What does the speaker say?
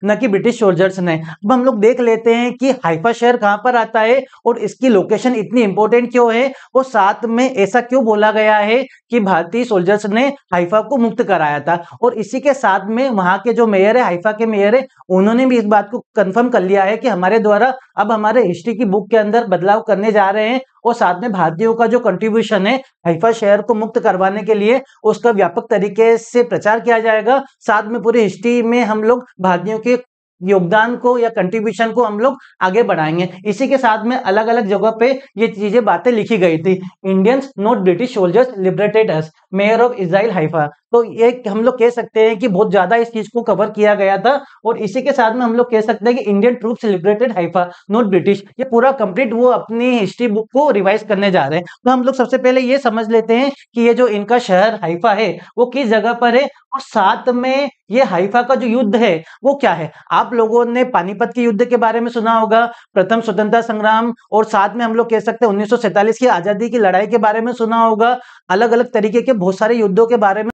न कि British soldiers ने। अब हम लोग देख लेते हैं कि हाइफा शहर कहां पर आता है और इसकी लोकेशन इतनी इंपॉर्टेंट क्यों है और साथ में ऐसा क्यों बोला गया है कि भारतीय सोल्जर्स ने हाइफा को मुक्त कराया था। और इसी के साथ में वहां के जो मेयर है, हाइफा के मेयर है, उन्होंने भी इस बात को कंफर्म कर लिया है कि हमारे द्वारा अब हमारे हिस्ट्री की बुक के अंदर बदलाव करने जा रहे हैं और साथ में भारतीयों का जो कंट्रीब्यूशन है हाइफा शहर को मुक्त करवाने के लिए उसका व्यापक तरीके से प्रचार किया जाएगा। साथ में पूरी हिस्ट्री में हम लोग भारतीयों के योगदान को या कंट्रीब्यूशन को हम लोग आगे बढ़ाएंगे। इसी के साथ में अलग अलग जगह पे ये चीजें बातें लिखी गई थी। Indians not British soldiers liberated us, mayor of Israel Haifa. तो ये हम लोग कह सकते हैं कि बहुत ज्यादा इस चीज को कवर किया गया था और इसी के साथ में हम लोग कह सकते हैं कि Indian troops liberated Haifa not British. ये पूरा कंप्लीट वो अपनी हिस्ट्री बुक को रिवाइज करने जा रहे हैं। तो हम लोग सबसे पहले ये समझ लेते हैं कि ये जो इनका शहर हाइफा है वो किस जगह पर है और साथ में ये हाइफा का जो युद्ध है वो क्या है। आप लोगों ने पानीपत के युद्ध के बारे में सुना होगा, प्रथम स्वतंत्रता संग्राम, और साथ में हम लोग कह सकते हैं 1947 की आजादी की लड़ाई के बारे में सुना होगा। अलग अलग तरीके के बहुत सारे युद्धों के बारे में